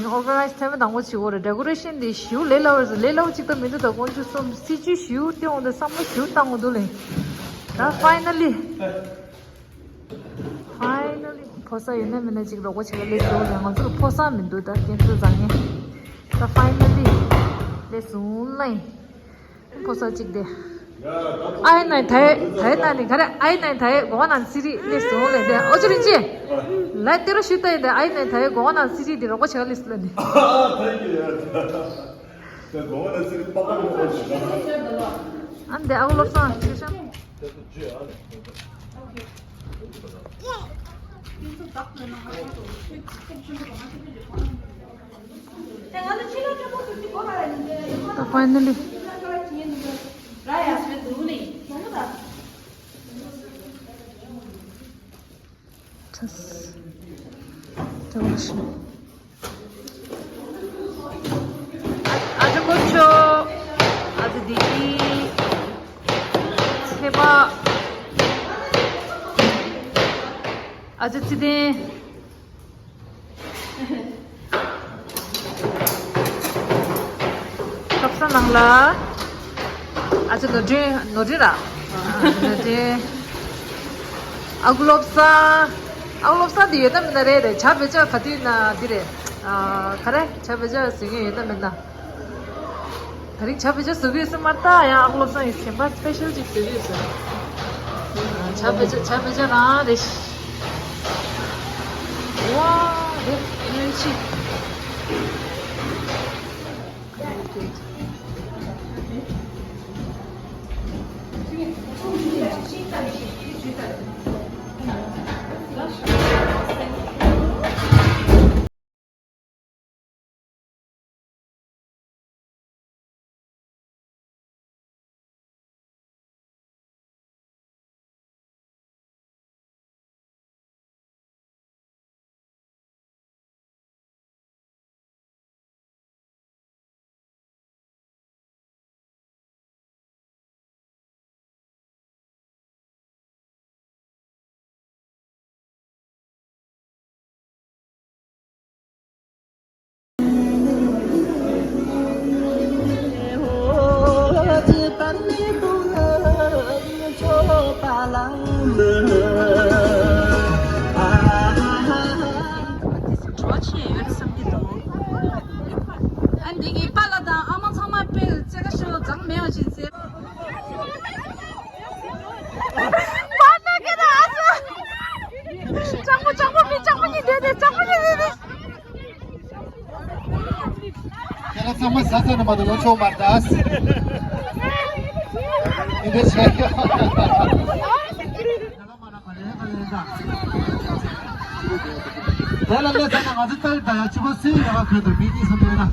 organizing organize time dang wo chi wo decoration de shu le lo chi ta me da gon chu som si chi shu ti on the sam shu tang do le da finally posa yene me na chi ro wo chi le so le ngon zu posa min do da ken zu zang ye da finally le sun lai posa chi de ai nai thai na ni khare ai nai thai go nan siri le so le de ojurin ji lai tero shita de ai nai thai go nan siri de ro ko chal is le ni 그 공원에 쓰는 빠가는 거 지금. 안 돼. 아울러 써. 주셔. Finally. 아주 고쳐. 아주 디기. 해봐. 아주 찌대. kapsanangla acha nodira node aglopsa diye da mare re chabeja khatina dire kare chabeja singe da mena hari chabeja service marta ya aglopsa iske ba special service chabeja na de wow de energy Sama sasa nama dulu coba das. Ini saya. Dalam ni sama ada tak ada cuba sih apa kerja bini sebenarnya.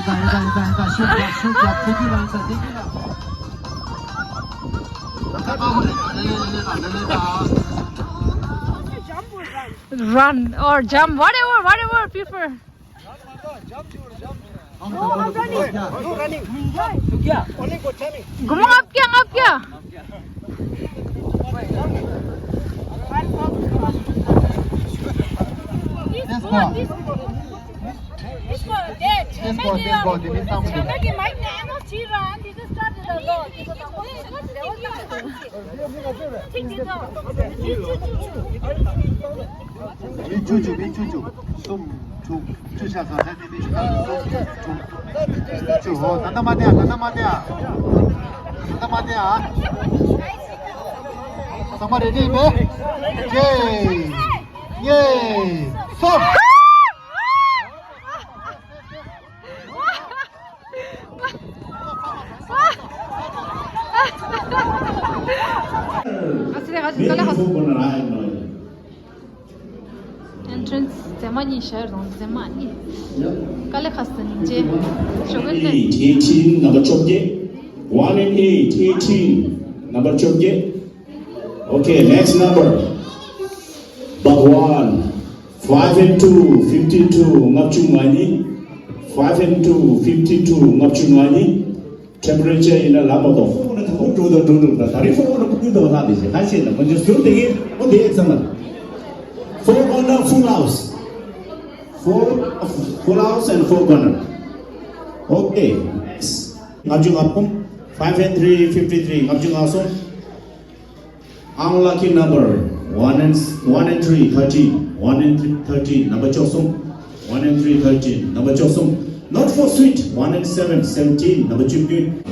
Ida, shoot, pergi lah, pergi lah. Run or jump, whatever prefer. Gumang up kya. 민주주, 좀 주셔서 선생님이 좀 단단하대야. 정말 레디 매? 예, stop. Entrance zemani şehir don zemani. Kale khastan je. Şogelle. 18 number chokje. 1 and 8 18 number chokje. Okay, next number. Bhagwan 5 and 2 52 ngapchungani. 5 and 2 52 ngapchungani. temperature in a laboratory. 오늘 다 우주도 다리 소원을 꾸기도 하듯이 다시는 먼저 수되게 어디 example. Four corner, full house. Full house and four corner. Okay. Next. Ngabjung apum 5 and 3 53. Ngabjung also. Unlucky number 1 and 3 13. 1 and 3 13. Number chosum 1 and 3 13. Number chosum not for sweet 1 and 7 17. Number chimpi.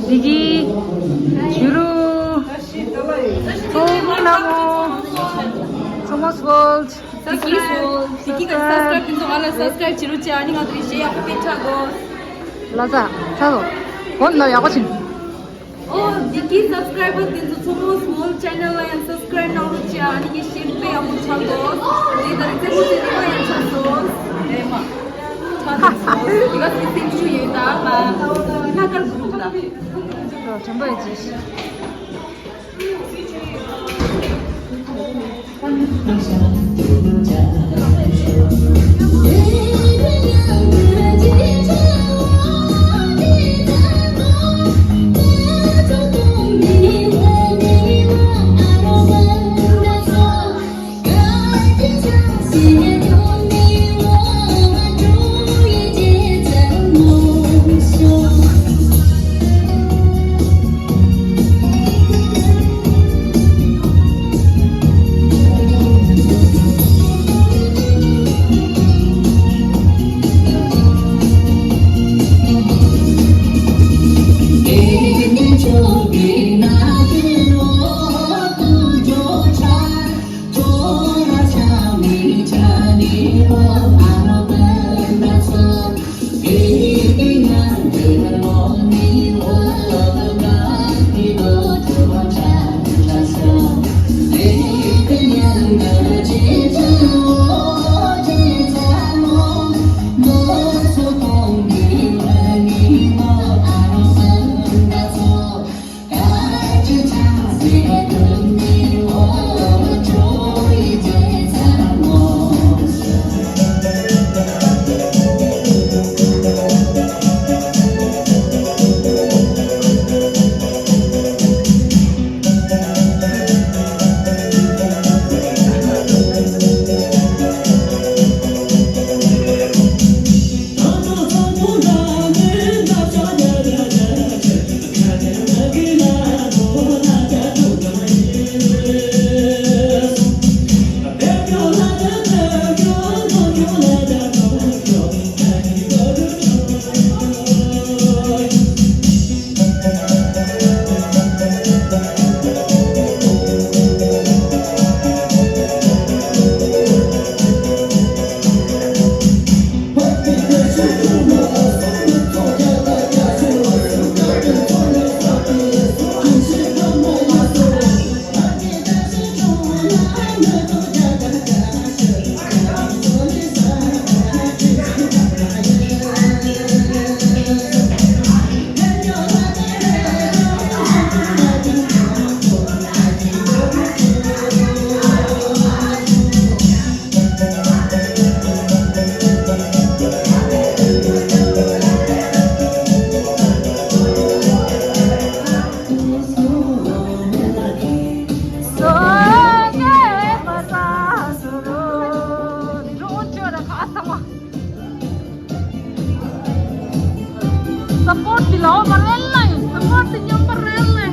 리기 주루 소미나무 토마스 월드 subscribe pintu ala subscribe chiruchi ani ngadri share pechago 라자 자도 원나 야거친 oh diki subscriber pintu chomo small channel and subscribe now chi ani ki share pe amu chago idar se kuch diwa yan chaso ema 이거 생추 얘다 마 나갈 부르다 전부의 지시 support below Marella, support yung Marella.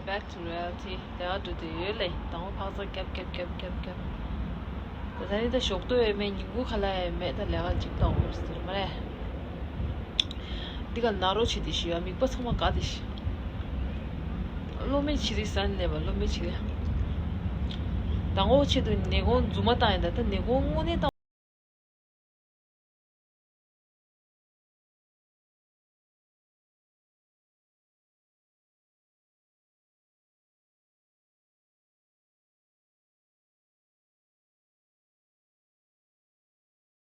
Back to reality. 내가 두들래. 너무 파서 캡. 다들 다 쇼크도에 맨이고 칼라에 매다 내가 집도 없었어 말해. 네가 나로 치듯이야. 미빠 성만 까듯이. 로메 치듯산네 봐. 로메 치듯. 당고 치도 내고 주마 따인다. 내고 오네다.